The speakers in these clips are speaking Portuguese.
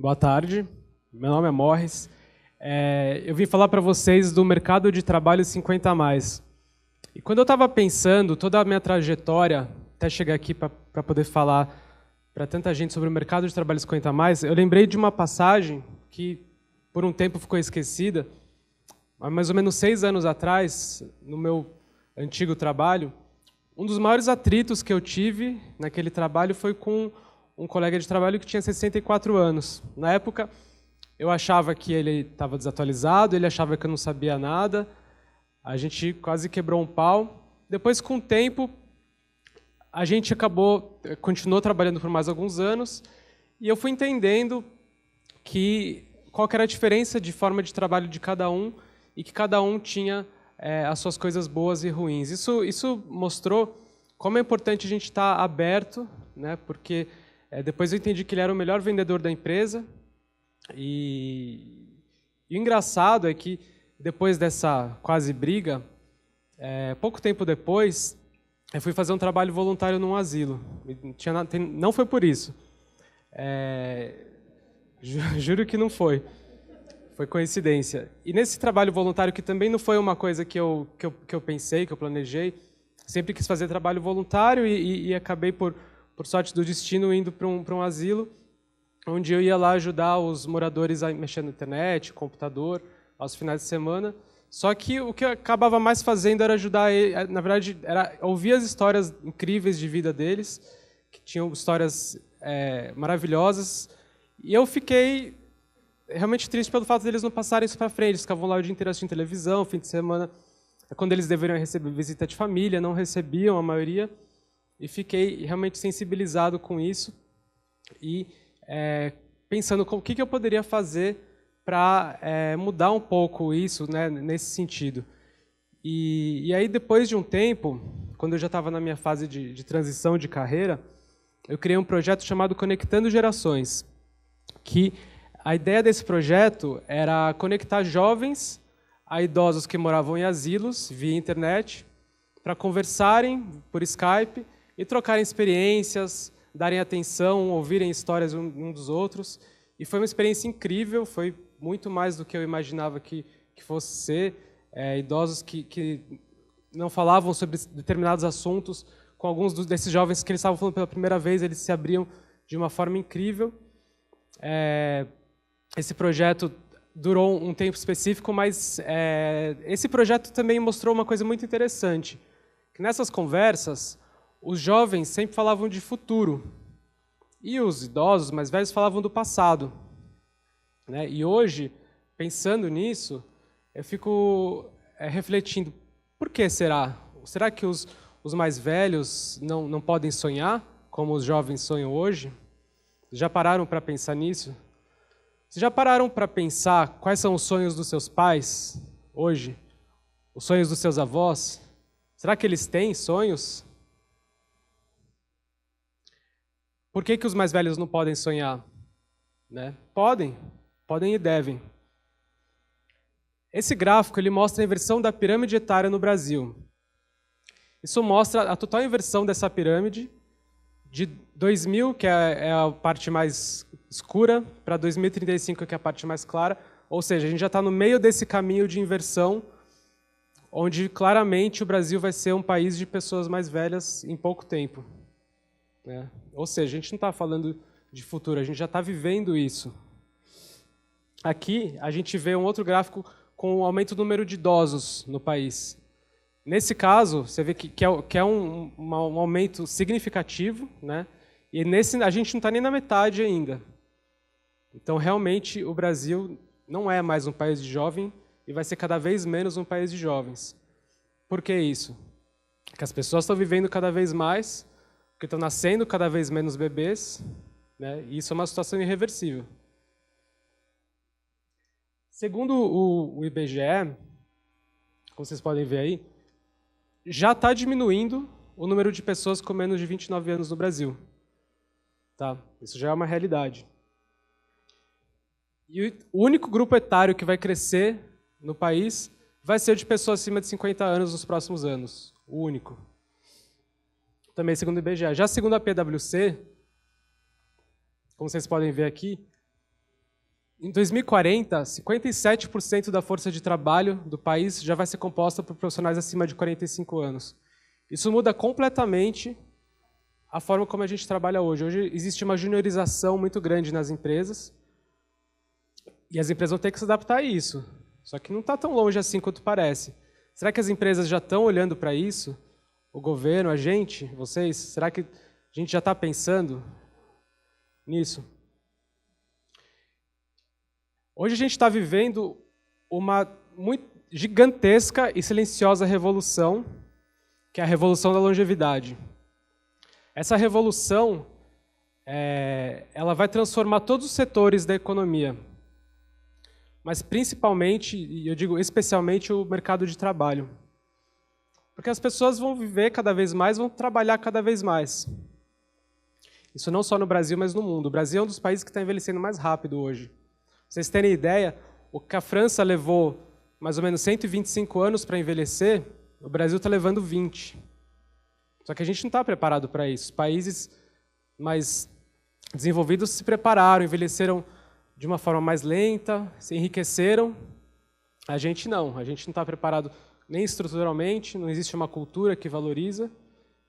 Boa tarde, meu nome é Morris. Eu vim falar para vocês do mercado de trabalho 50 a mais. E quando eu estava pensando toda a minha trajetória, até chegar aqui para poder falar para tanta gente sobre o mercado de trabalho 50 a mais, eu lembrei de uma passagem que por um tempo ficou esquecida. Há mais ou menos 6 anos atrás, no meu antigo trabalho, um dos maiores atritos que eu tive naquele trabalho foi com um colega de trabalho que tinha 64 anos. Na época, eu achava que ele estava desatualizado, ele achava que eu não sabia nada, a gente quase quebrou um pau. Depois, com o tempo, a gente continuou trabalhando por mais alguns anos, e eu fui entendendo qual que era a diferença de forma de trabalho de cada um, e que cada um tinha as suas coisas boas e ruins. Isso mostrou como é importante a gente estar aberto, né? Porque depois eu entendi que ele era o melhor vendedor da empresa. E o engraçado é que, depois dessa quase briga, pouco tempo depois, eu fui fazer um trabalho voluntário num asilo. Não foi por isso. Juro que não foi. Foi coincidência. E nesse trabalho voluntário, que também não foi uma coisa que eu pensei, que eu planejei, sempre quis fazer trabalho voluntário e acabei, por sorte do destino, indo para um asilo, onde eu ia lá ajudar os moradores a mexer na internet, computador, aos finais de semana. Só que o que eu acabava mais fazendo era ajudar ele, na verdade, era ouvir as histórias incríveis de vida deles, que tinham histórias maravilhosas, e eu fiquei realmente triste pelo fato deles não passarem isso para frente. Eles ficavam lá o dia inteiro assistindo televisão, fim de semana, quando eles deveriam receber visita de família, não recebiam, a maioria, e fiquei realmente sensibilizado com isso e pensando o que eu poderia fazer para mudar um pouco isso, né, nesse sentido. E aí, depois de um tempo, quando eu já estava na minha fase de transição de carreira, eu criei um projeto chamado Conectando Gerações, que a ideia desse projeto era conectar jovens a idosos que moravam em asilos via internet para conversarem por Skype e trocarem experiências, darem atenção, ouvirem histórias um dos outros. E foi uma experiência incrível, foi muito mais do que eu imaginava que fosse ser. Idosos que não falavam sobre determinados assuntos, com alguns desses jovens que eles estavam falando pela primeira vez, eles se abriam de uma forma incrível. Esse projeto durou um tempo específico, mas esse projeto também mostrou uma coisa muito interessante, que nessas conversas, os jovens sempre falavam de futuro, e os idosos mais velhos falavam do passado, né? E hoje, pensando nisso, eu fico refletindo, por que será? Será que os mais velhos não podem sonhar, como os jovens sonham hoje? Já pararam para pensar nisso? Vocês já pararam para pensar quais são os sonhos dos seus pais hoje? Os sonhos dos seus avós? Será que eles têm sonhos? Por que os mais velhos não podem sonhar? Né? Podem e devem. Esse gráfico ele mostra a inversão da pirâmide etária no Brasil. Isso mostra a total inversão dessa pirâmide de 2000, que é a parte mais escura, para 2035, que é a parte mais clara. Ou seja, a gente já está no meio desse caminho de inversão, onde claramente o Brasil vai ser um país de pessoas mais velhas em pouco tempo. Ou seja, a gente não está falando de futuro, a gente já está vivendo isso. Aqui, a gente vê um outro gráfico com o aumento do número de idosos no país. Nesse caso, você vê que é um aumento significativo, né? E nesse a gente não está nem na metade ainda. Então, realmente, o Brasil não é mais um país de jovem e vai ser cada vez menos um país de jovens. Por que isso? Porque as pessoas estão vivendo cada vez mais, porque estão nascendo cada vez menos bebês, né? E isso é uma situação irreversível. Segundo o IBGE, como vocês podem ver aí, já está diminuindo o número de pessoas com menos de 29 anos no Brasil. Tá? Isso já é uma realidade. E o único grupo etário que vai crescer no país vai ser o de pessoas acima de 50 anos nos próximos anos. O único. Também segundo o IBGE. Já segundo a PwC, como vocês podem ver aqui, em 2040, 57% da força de trabalho do país já vai ser composta por profissionais acima de 45 anos. Isso muda completamente a forma como a gente trabalha hoje. Hoje existe uma juniorização muito grande nas empresas, e as empresas vão ter que se adaptar a isso. Só que não está tão longe assim quanto parece. Será que as empresas já estão olhando para isso? O governo, a gente, vocês? Será que a gente já está pensando nisso? Hoje a gente está vivendo uma muito gigantesca e silenciosa revolução, que é a revolução da longevidade. Essa revolução, ela vai transformar todos os setores da economia, mas principalmente, e eu digo especialmente, o mercado de trabalho. Porque as pessoas vão viver cada vez mais, vão trabalhar cada vez mais. Isso não só no Brasil, mas no mundo. O Brasil é um dos países que está envelhecendo mais rápido hoje. Pra vocês terem ideia, o que a França levou mais ou menos 125 anos para envelhecer, o Brasil está levando 20. Só que a gente não está preparado para isso. Os países mais desenvolvidos se prepararam, envelheceram de uma forma mais lenta, se enriqueceram. A gente não está preparado nem estruturalmente, não existe uma cultura que valoriza.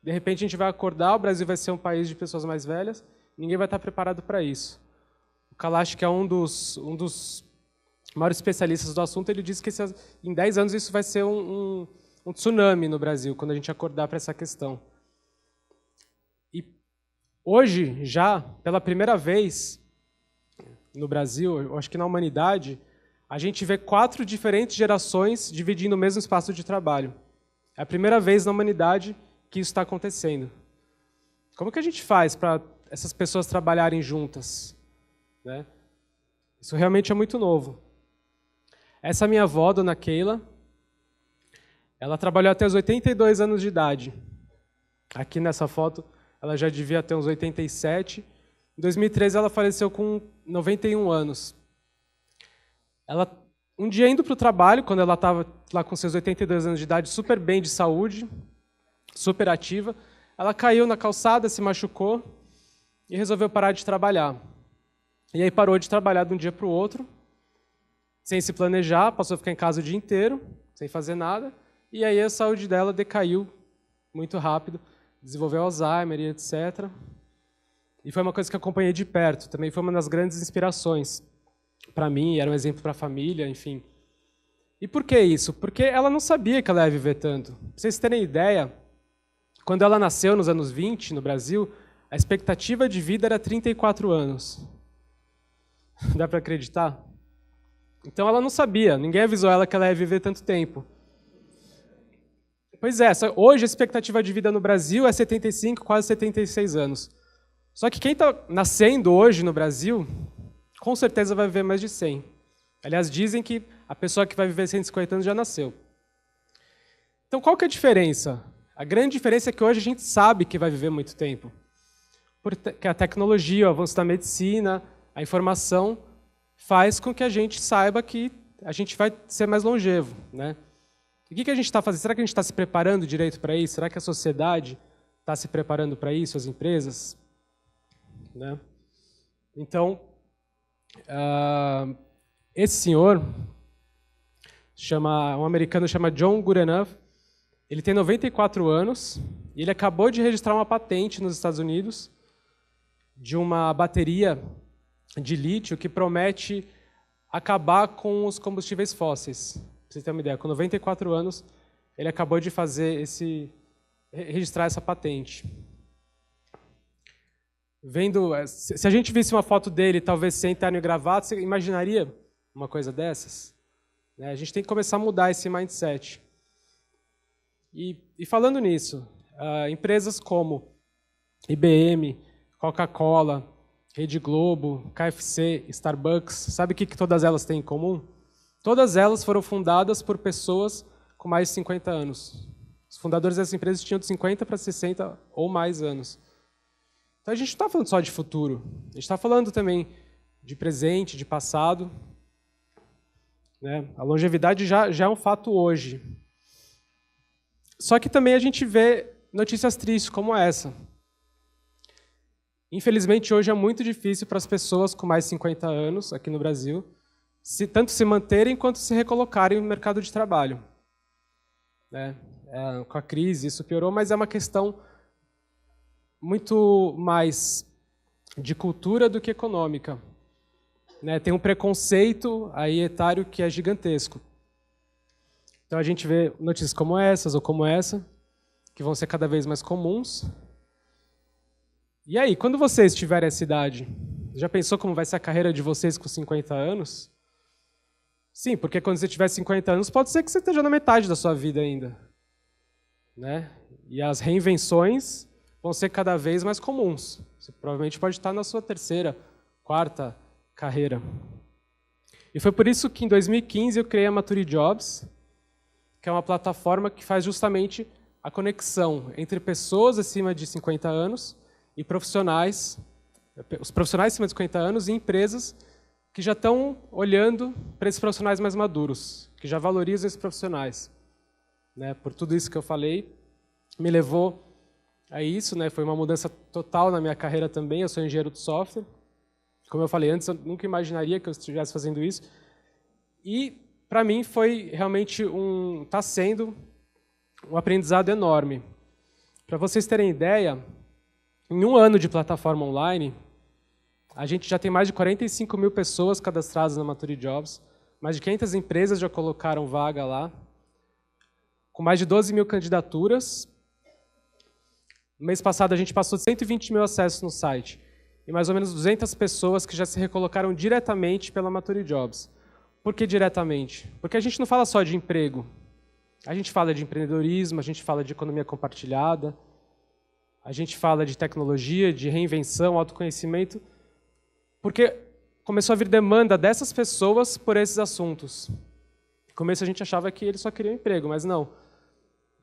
De repente a gente vai acordar, o Brasil vai ser um país de pessoas mais velhas, ninguém vai estar preparado para isso. O Kalash, que é um dos maiores especialistas do assunto, ele disse que em 10 anos isso vai ser um tsunami no Brasil, quando a gente acordar para essa questão. E hoje, já, pela primeira vez no Brasil, eu acho que na humanidade, a gente vê 4 diferentes gerações dividindo o mesmo espaço de trabalho. É a primeira vez na humanidade que isso está acontecendo. Como que a gente faz para essas pessoas trabalharem juntas? Né? Isso realmente é muito novo. Essa minha avó, dona Keila, ela trabalhou até os 82 anos de idade. Aqui nessa foto, ela já devia ter uns 87. Em 2013, ela faleceu com 91 anos. Ela, um dia indo para o trabalho, quando ela estava lá com seus 82 anos de idade, super bem de saúde, super ativa, ela caiu na calçada, se machucou e resolveu parar de trabalhar. E aí parou de trabalhar de um dia para o outro, sem se planejar, passou a ficar em casa o dia inteiro, sem fazer nada, e aí a saúde dela decaiu muito rápido, desenvolveu Alzheimer e etc. E foi uma coisa que eu acompanhei de perto, também foi uma das grandes inspirações para mim, era um exemplo para a família, enfim. E por que isso? Porque ela não sabia que ela ia viver tanto. Para vocês terem ideia, quando ela nasceu nos anos 20, no Brasil, a expectativa de vida era 34 anos. Dá para acreditar? Então ela não sabia, ninguém avisou ela que ela ia viver tanto tempo. Pois é, hoje a expectativa de vida no Brasil é 75, quase 76 anos. Só que quem está nascendo hoje no Brasil, com certeza vai viver mais de 100. Aliás, dizem que a pessoa que vai viver 150 anos já nasceu. Então qual que é a diferença? A grande diferença é que hoje a gente sabe que vai viver muito tempo. Porque a tecnologia, o avanço da medicina, a informação faz com que a gente saiba que a gente vai ser mais longevo, né? E o que a gente está fazendo? Será que a gente está se preparando direito para isso? Será que a sociedade está se preparando para isso, as empresas? Né? Então, esse senhor, um americano chama John Goodenough, ele tem 94 anos e ele acabou de registrar uma patente nos Estados Unidos de uma bateria de lítio que promete acabar com os combustíveis fósseis. Pra vocês terem uma ideia, com 94 anos, ele acabou de registrar essa patente. Se a gente visse uma foto dele, talvez sem terno e gravata, você imaginaria uma coisa dessas? A gente tem que começar a mudar esse mindset. E falando nisso, empresas como IBM, Coca-Cola, Rede Globo, KFC, Starbucks, sabe o que todas elas têm em comum? Todas elas foram fundadas por pessoas com mais de 50 anos. Os fundadores dessas empresas tinham de 50 para 60 ou mais anos. Então a gente não está falando só de futuro, a gente está falando também de presente, de passado. Né? A longevidade já é um fato hoje. Só que também a gente vê notícias tristes como essa. Infelizmente, hoje é muito difícil para as pessoas com mais de 50 anos, aqui no Brasil, tanto se manterem quanto se recolocarem no mercado de trabalho. Né? Com a crise, isso piorou, mas é uma questão muito mais de cultura do que econômica. Né? Tem um preconceito aí etário que é gigantesco. Então a gente vê notícias como essas ou como essa, que vão ser cada vez mais comuns. E aí, quando vocês tiverem essa idade, já pensou como vai ser a carreira de vocês com 50 anos? Sim, porque quando você tiver 50 anos, pode ser que você esteja na metade da sua vida ainda. Né? E as reinvenções vão ser cada vez mais comuns. Você provavelmente pode estar na sua terceira, quarta carreira. E foi por isso que em 2015 eu criei a Mature Jobs, que é uma plataforma que faz justamente a conexão entre pessoas acima de 50 anos e profissionais, os profissionais acima de 50 anos e empresas que já estão olhando para esses profissionais mais maduros, que já valorizam esses profissionais. Né? Por tudo isso que eu falei, me levou a isso, né? Foi uma mudança total na minha carreira também. Eu sou engenheiro de software. Como eu falei antes, eu nunca imaginaria que eu estivesse fazendo isso. E, para mim, foi realmente está sendo um aprendizado enorme. Para vocês terem ideia, em um ano de plataforma online, a gente já tem mais de 45 mil pessoas cadastradas na Mature Jobs, mais de 500 empresas já colocaram vaga lá, com mais de 12 mil candidaturas. No mês passado, a gente passou de 120 mil acessos no site e mais ou menos 200 pessoas que já se recolocaram diretamente pela Mature Jobs. Por que diretamente? Porque a gente não fala só de emprego. A gente fala de empreendedorismo, a gente fala de economia compartilhada, a gente fala de tecnologia, de reinvenção, autoconhecimento, porque começou a vir demanda dessas pessoas por esses assuntos. No começo a gente achava que eles só queriam emprego, mas não.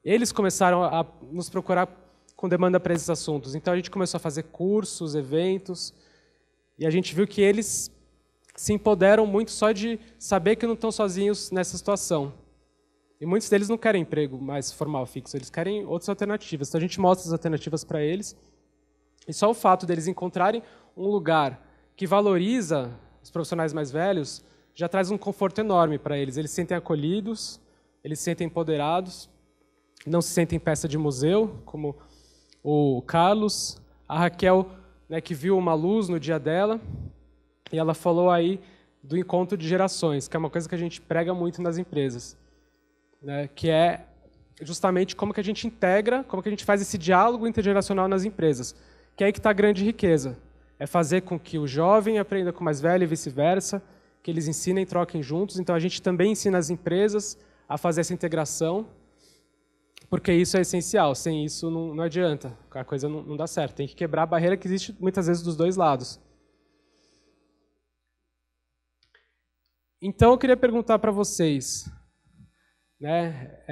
Eles começaram a nos procurar com demanda para esses assuntos. Então a gente começou a fazer cursos, eventos, e a gente viu que eles se empoderam muito só de saber que não estão sozinhos nessa situação. E muitos deles não querem emprego mais formal, fixo, eles querem outras alternativas. Então a gente mostra as alternativas para eles, e só o fato deles encontrarem um lugar que valoriza os profissionais mais velhos já traz um conforto enorme para eles. Eles se sentem acolhidos, eles se sentem empoderados, não se sentem peça de museu, como o Carlos, a Raquel, né, que viu uma luz no dia dela, e ela falou aí do encontro de gerações, que é uma coisa que a gente prega muito nas empresas, né, que é justamente como que a gente integra, como que a gente faz esse diálogo intergeracional nas empresas, que é aí que está a grande riqueza. É fazer com que o jovem aprenda com o mais velho e vice-versa, que eles ensinem e troquem juntos. Então, a gente também ensina as empresas a fazer essa integração, porque isso é essencial. Sem isso, não adianta. A coisa não dá certo. Tem que quebrar a barreira que existe, muitas vezes, dos dois lados. Então, eu queria perguntar para vocês, né,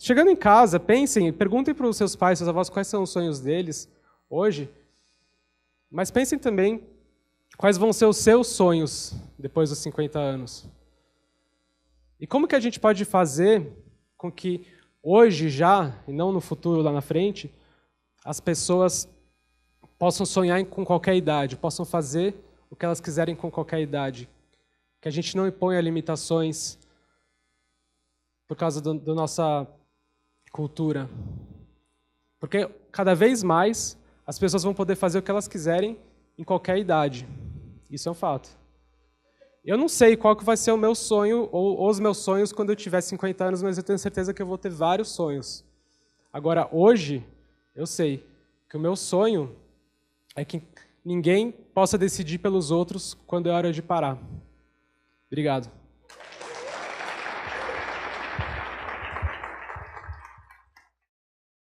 chegando em casa, pensem, perguntem para os seus pais, seus avós, quais são os sonhos deles hoje, mas pensem também quais vão ser os seus sonhos depois dos 50 anos. E como que a gente pode fazer com que hoje já, e não no futuro lá na frente, as pessoas possam sonhar com qualquer idade, possam fazer o que elas quiserem com qualquer idade. Que a gente não imponha limitações por causa da nossa cultura. Porque cada vez mais as pessoas vão poder fazer o que elas quiserem em qualquer idade. Isso é um fato. Eu não sei qual que vai ser o meu sonho ou os meus sonhos quando eu tiver 50 anos, mas eu tenho certeza que eu vou ter vários sonhos. Agora, hoje, eu sei que o meu sonho é que ninguém possa decidir pelos outros quando é hora de parar. Obrigado.